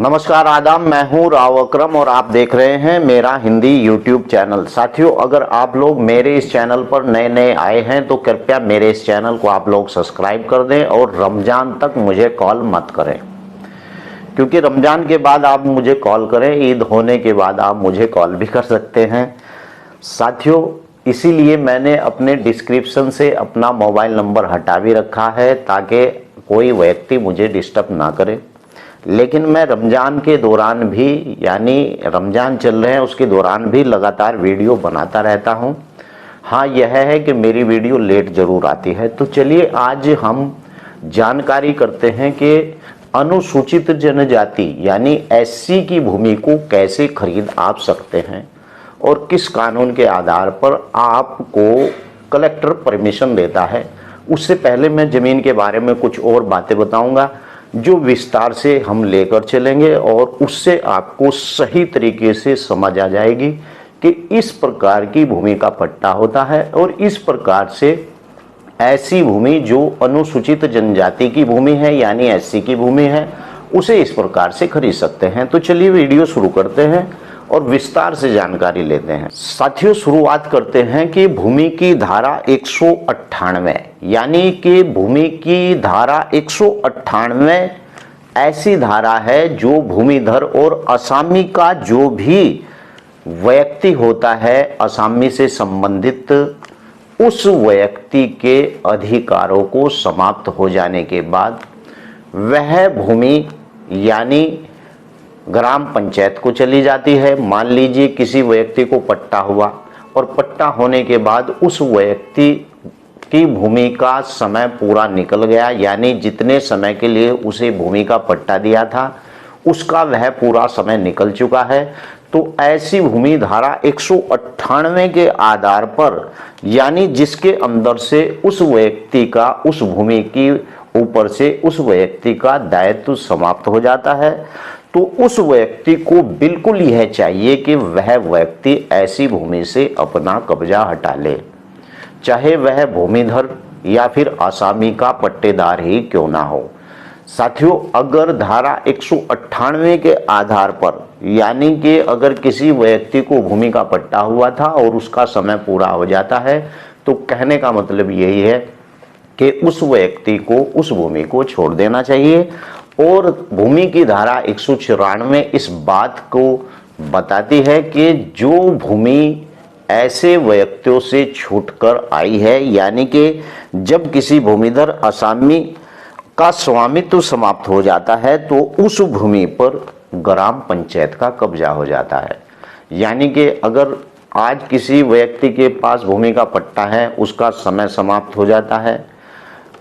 नमस्कार आदाब, मैं हूं राव अकरम और आप देख रहे हैं मेरा हिंदी यूट्यूब चैनल। साथियों, अगर आप लोग मेरे इस चैनल पर नए नए आए हैं तो कृपया मेरे इस चैनल को आप लोग सब्सक्राइब कर दें और रमज़ान तक मुझे कॉल मत करें, क्योंकि रमज़ान के बाद आप मुझे कॉल करें, ईद होने के बाद आप मुझे कॉल भी कर सकते हैं। साथियों, इसीलिए मैंने अपने डिस्क्रिप्शन से अपना मोबाइल नंबर हटा भी रखा है ताकि कोई व्यक्ति मुझे डिस्टर्ब ना करे। लेकिन मैं रमज़ान के दौरान भी, यानी रमज़ान चल रहे हैं उसके दौरान भी लगातार वीडियो बनाता रहता हूं। हाँ, यह है कि मेरी वीडियो लेट ज़रूर आती है। तो चलिए आज हम जानकारी करते हैं कि अनुसूचित जनजाति यानी एससी की भूमि को कैसे खरीद आप सकते हैं और किस कानून के आधार पर आपको कलेक्टर परमिशन देता है। उससे पहले मैं ज़मीन के बारे में कुछ और बातें बताऊंगा जो विस्तार से हम लेकर चलेंगे और उससे आपको सही तरीके से समझ आ जाएगी कि इस प्रकार की भूमि का पट्टा होता है और इस प्रकार से ऐसी भूमि जो अनुसूचित जनजाति की भूमि है यानी एससी की भूमि है उसे इस प्रकार से खरीद सकते हैं। तो चलिए वीडियो शुरू करते हैं और विस्तार से जानकारी लेते हैं। साथियों, शुरुआत करते हैं कि भूमि की धारा 198 यानी कि भूमि की धारा 198 ऐसी धारा है जो भूमिधर और असामी का जो भी व्यक्ति होता है, असामी से संबंधित उस व्यक्ति के अधिकारों को समाप्त हो जाने के बाद वह भूमि यानी ग्राम पंचायत को चली जाती है। मान लीजिए किसी व्यक्ति को पट्टा हुआ और पट्टा होने के बाद उस व्यक्ति की भूमि का समय पूरा निकल गया, यानी जितने समय के लिए उसे भूमि का पट्टा दिया था उसका वह पूरा समय निकल चुका है। तो ऐसी भूमि धारा 198 के आधार पर, यानी जिसके अंदर से उस व्यक्ति का, उस भूमि की ऊपर से उस व्यक्ति का दायित्व समाप्त हो जाता है, तो उस व्यक्ति को बिल्कुल यह चाहिए कि वह व्यक्ति ऐसी भूमि से अपना कब्जा हटा ले, चाहे वह भूमिधर या फिर आसामी का पट्टेदार ही क्यों ना हो। साथियों, अगर धारा 198 के आधार पर, यानी कि अगर किसी व्यक्ति को भूमि का पट्टा हुआ था और उसका समय पूरा हो जाता है, तो कहने का मतलब यही है कि उस व्यक्ति को उस भूमि को छोड़ देना चाहिए। और भूमि की धारा 194 इस बात को बताती है कि जो भूमि ऐसे व्यक्तियों से छूटकर आई है, यानी कि जब किसी भूमिधर असामी का स्वामित्व समाप्त हो जाता है तो उस भूमि पर ग्राम पंचायत का कब्जा हो जाता है। यानी कि अगर आज किसी व्यक्ति के पास भूमि का पट्टा है, उसका समय समाप्त हो जाता है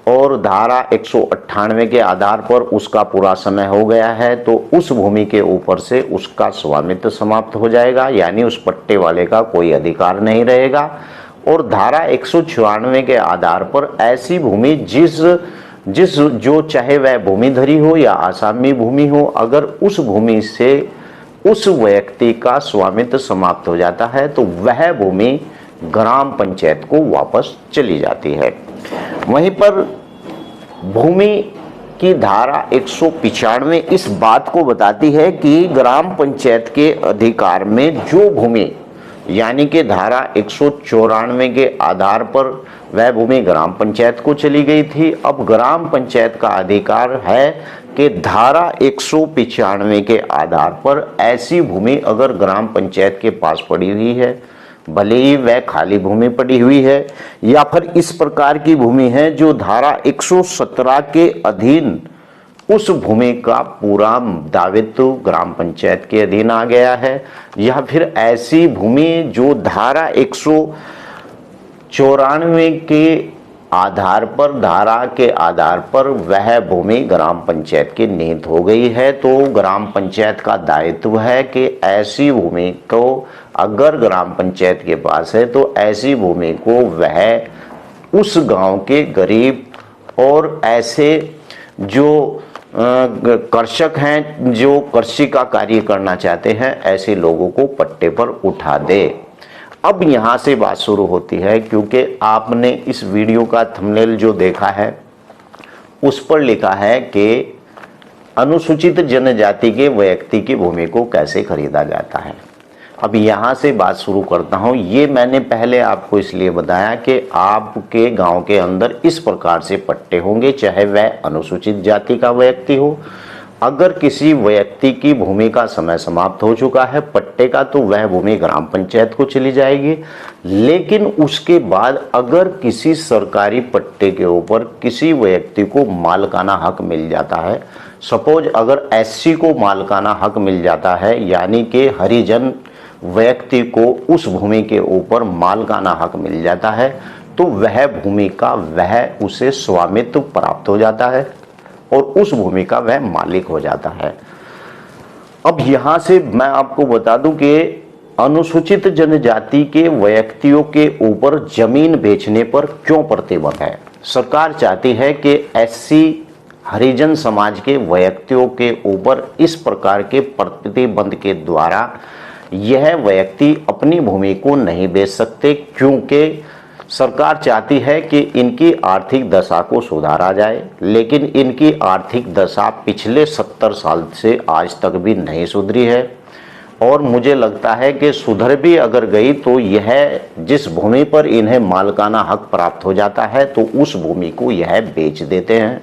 और धारा 198 के आधार पर उसका पूरा समय हो गया है, तो उस भूमि के ऊपर से उसका स्वामित्व समाप्त हो जाएगा, यानी उस पट्टे वाले का कोई अधिकार नहीं रहेगा। और धारा 194 के आधार पर ऐसी भूमि जिस जो चाहे वह भूमिधरी हो या आसामी भूमि हो, अगर उस भूमि से उस व्यक्ति का स्वामित्व समाप्त हो जाता है तो वह भूमि ग्राम पंचायत को वापस चली जाती है। वहीं पर भूमि की धारा 195 इस बात को बताती है कि ग्राम पंचायत के अधिकार में जो भूमि, यानी कि धारा 194 के आधार पर वह भूमि ग्राम पंचायत को चली गई थी, अब ग्राम पंचायत का अधिकार है कि धारा 195 के आधार पर ऐसी भूमि अगर ग्राम पंचायत के पास पड़ी हुई है, भले ही वह खाली भूमि पड़ी हुई है या फिर इस प्रकार की भूमि है जो धारा 117 के अधीन उस भूमि का पूरा दायित्व ग्राम पंचायत के अधीन आ गया है, या फिर ऐसी भूमि जो धारा 194 के आधार पर, धारा के आधार पर वह भूमि ग्राम पंचायत की निहित हो गई है, तो ग्राम पंचायत का दायित्व है कि ऐसी भूमि को अगर ग्राम पंचायत के पास है तो ऐसी भूमि को वह उस गांव के गरीब और ऐसे जो कृषक हैं, जो कृषि का कार्य करना चाहते हैं, ऐसे लोगों को पट्टे पर उठा दे। अब यहाँ से बात शुरू होती है, क्योंकि आपने इस वीडियो का थंबनेल जो देखा है उस पर लिखा है कि अनुसूचित जनजाति के व्यक्ति की भूमि को कैसे खरीदा जाता है। अब यहाँ से बात शुरू करता हूँ। ये मैंने पहले आपको इसलिए बताया कि आपके गांव के अंदर इस प्रकार से पट्टे होंगे, चाहे वह अनुसूचित जाति का व्यक्ति हो। अगर किसी व्यक्ति की भूमि का समय समाप्त हो चुका है पट्टे का, तो वह भूमि ग्राम पंचायत को चली जाएगी। लेकिन उसके बाद अगर किसी सरकारी पट्टे के ऊपर किसी व्यक्ति को मालिकाना हक मिल जाता है, सपोज अगर एससी को मालिकाना हक मिल जाता है, यानी कि हरिजन व्यक्ति को उस भूमि के ऊपर मालिकाना हक मिल जाता है, तो वह भूमि का वह उसे स्वामित्व प्राप्त हो जाता है और उस भूमि का वह मालिक हो जाता है। अब यहां से मैं आपको बता दूं कि अनुसूचित जनजाति के व्यक्तियों के ऊपर जमीन बेचने पर क्यों प्रतिबंध है। सरकार चाहती है कि एससी हरिजन समाज के व्यक्तियों के ऊपर इस प्रकार के प्रतिबंध के द्वारा यह व्यक्ति अपनी भूमि को नहीं बेच सकते, क्योंकि सरकार चाहती है कि इनकी आर्थिक दशा को सुधारा जाए। लेकिन इनकी आर्थिक दशा पिछले 70 साल से आज तक भी नहीं सुधरी है, और मुझे लगता है कि सुधर भी अगर गई तो यह जिस भूमि पर इन्हें मालिकाना हक प्राप्त हो जाता है तो उस भूमि को यह बेच देते हैं,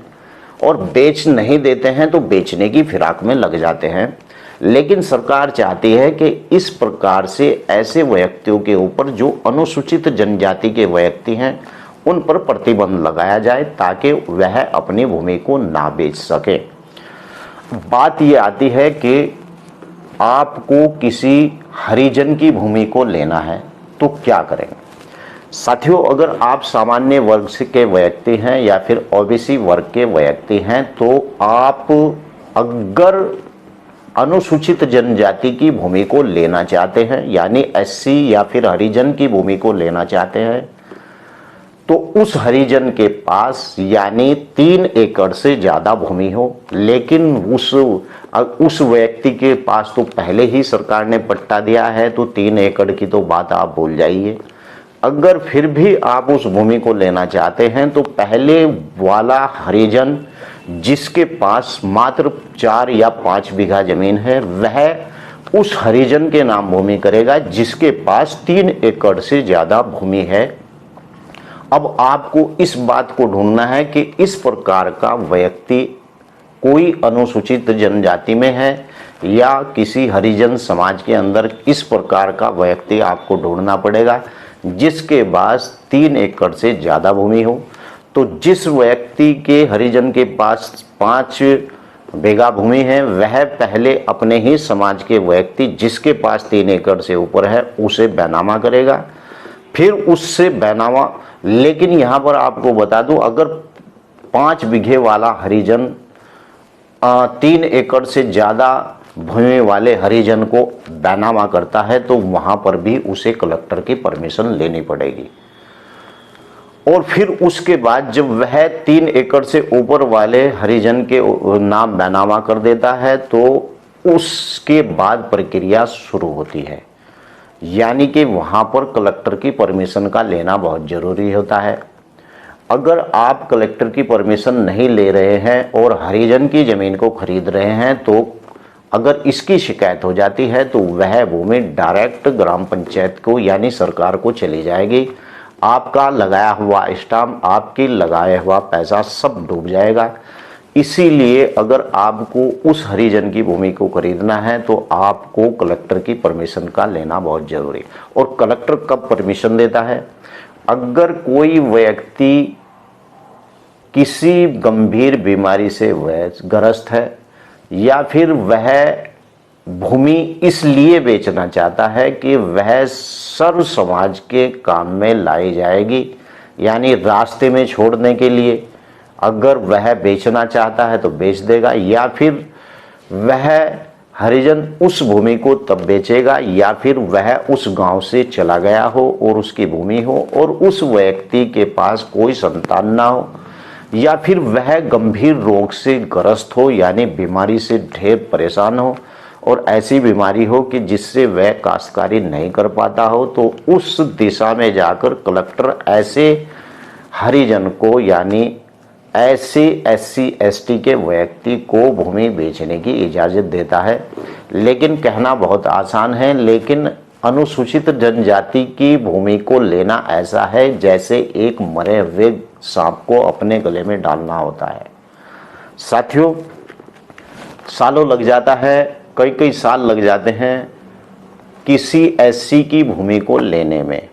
और बेच नहीं देते हैं तो बेचने की फिराक में लग जाते हैं। लेकिन सरकार चाहती है कि इस प्रकार से ऐसे व्यक्तियों के ऊपर जो अनुसूचित जनजाति के व्यक्ति हैं उन पर प्रतिबंध लगाया जाए ताकि वह अपनी भूमि को ना बेच सके। बात ये आती है कि आपको किसी हरिजन की भूमि को लेना है तो क्या करें। साथियों, अगर आप सामान्य वर्ग के व्यक्ति हैं या फिर ओबीसी वर्ग के व्यक्ति हैं तो आप अगर अनुसूचित जनजाति की भूमि को लेना चाहते हैं, यानी एससी या फिर हरिजन की भूमि को लेना चाहते हैं, तो उस हरिजन के पास यानी 3 एकड़ से ज़्यादा भूमि हो। लेकिन उस व्यक्ति के पास तो पहले ही सरकार ने पट्टा दिया है, तो 3 एकड़ की तो बात आप भूल जाइए। अगर फिर भी आप उस भूमि को लेना चाहते हैं तो पहले वाला हरिजन जिसके पास मात्र 4 या 5 बीघा जमीन है वह उस हरिजन के नाम भूमि करेगा जिसके पास 3 एकड़ से ज्यादा भूमि है। अब आपको इस बात को ढूंढना है कि इस प्रकार का व्यक्ति कोई अनुसूचित जनजाति में है या किसी हरिजन समाज के अंदर इस प्रकार का व्यक्ति आपको ढूंढना पड़ेगा जिसके पास 3 एकड़ से ज्यादा भूमि हो। तो जिस व्यक्ति के हरिजन के पास 5 बीघा भूमि है वह पहले अपने ही समाज के व्यक्ति जिसके पास 3 एकड़ से ऊपर है उसे बैनामा करेगा, फिर उससे बैनामा। लेकिन यहाँ पर आपको बता दूं, अगर 5 बीघे वाला हरिजन 3 एकड़ से ज़्यादा भूमि वाले हरिजन को बैनामा करता है तो वहाँ पर भी उसे कलेक्टर की परमिशन लेनी पड़ेगी। और फिर उसके बाद जब वह 3 एकड़ से ऊपर वाले हरिजन के नाम बैनामा कर देता है तो उसके बाद प्रक्रिया शुरू होती है, यानी कि वहाँ पर कलेक्टर की परमिशन का लेना बहुत ज़रूरी होता है। अगर आप कलेक्टर की परमिशन नहीं ले रहे हैं और हरिजन की ज़मीन को खरीद रहे हैं तो अगर इसकी शिकायत हो जाती है तो वह भूमि डायरेक्ट ग्राम पंचायत को यानी सरकार को चली जाएगी। आपका लगाया हुआ स्टाम्प, आपकी लगाया हुआ पैसा सब डूब जाएगा। इसीलिए अगर आपको उस हरिजन की भूमि को खरीदना है तो आपको कलेक्टर की परमिशन का लेना बहुत जरूरी है। और कलेक्टर कब परमिशन देता है? अगर कोई व्यक्ति किसी गंभीर बीमारी से ग्रस्त है या फिर वह भूमि इसलिए बेचना चाहता है कि वह सर्व समाज के काम में लाई जाएगी, यानी रास्ते में छोड़ने के लिए अगर वह बेचना चाहता है तो बेच देगा, या फिर वह हरिजन उस भूमि को तब बेचेगा या फिर वह उस गांव से चला गया हो और उसकी भूमि हो और उस व्यक्ति के पास कोई संतान ना हो, या फिर वह गंभीर रोग से ग्रस्त हो यानी बीमारी से ढेर परेशान हो और ऐसी बीमारी हो कि जिससे वह काश्तकारी नहीं कर पाता हो, तो उस दिशा में जाकर कलेक्टर ऐसे हरिजन को यानी ऐसे SC ST के व्यक्ति को भूमि बेचने की इजाज़त देता है। लेकिन कहना बहुत आसान है, लेकिन अनुसूचित जनजाति की भूमि को लेना ऐसा है जैसे एक मरे हुए सांप को अपने गले में डालना होता है। साथियों, सालों लग जाता है, कई कई साल लग जाते हैं किसी SC की भूमि को लेने में,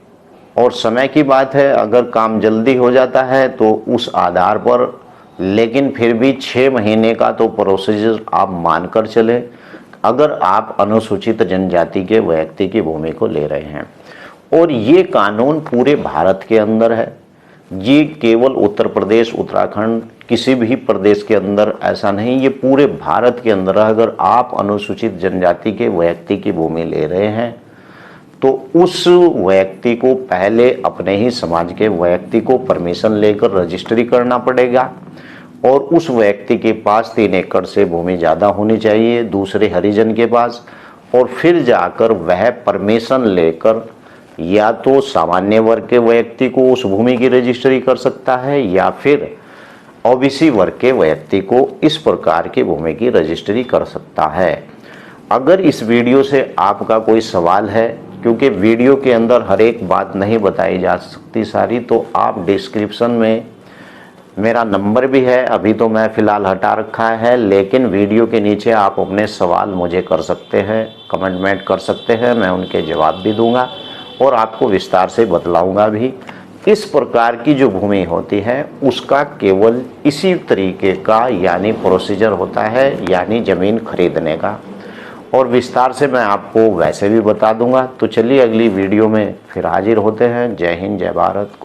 और समय की बात है, अगर काम जल्दी हो जाता है तो उस आधार पर, लेकिन फिर भी 6 महीने का तो प्रोसीजर आप मानकर चले अगर आप अनुसूचित जनजाति के व्यक्ति की भूमि को ले रहे हैं। और ये कानून पूरे भारत के अंदर है, ये केवल उत्तर प्रदेश, उत्तराखंड, किसी भी प्रदेश के अंदर ऐसा नहीं, ये पूरे भारत के अंदर। अगर आप अनुसूचित जनजाति के व्यक्ति की भूमि ले रहे हैं तो उस व्यक्ति को पहले अपने ही समाज के व्यक्ति को परमिशन लेकर रजिस्ट्री करना पड़ेगा, और उस व्यक्ति के पास 3 एकड़ से भूमि ज़्यादा होनी चाहिए दूसरे हरिजन के पास, और फिर जाकर वह परमिशन लेकर या तो सामान्य वर्ग के व्यक्ति को उस भूमि की रजिस्ट्री कर सकता है, या फिर OBC वर्ग के व्यक्ति को इस प्रकार की भूमि की रजिस्ट्री कर सकता है। अगर इस वीडियो से आपका कोई सवाल है, क्योंकि वीडियो के अंदर हर एक बात नहीं बताई जा सकती सारी, तो आप डिस्क्रिप्शन में मेरा नंबर भी है, अभी तो मैं फ़िलहाल हटा रखा है, लेकिन वीडियो के नीचे आप अपने सवाल मुझे कर सकते हैं, कमेंट कर सकते हैं, मैं उनके जवाब भी दूंगा और आपको विस्तार से बतलाऊंगा भी। इस प्रकार की जो भूमि होती है उसका केवल इसी तरीके का यानी प्रोसीजर होता है, यानी ज़मीन खरीदने का, और विस्तार से मैं आपको वैसे भी बता दूंगा। तो चलिए अगली वीडियो में फिर हाजिर होते हैं। जय हिंद, जय भारत।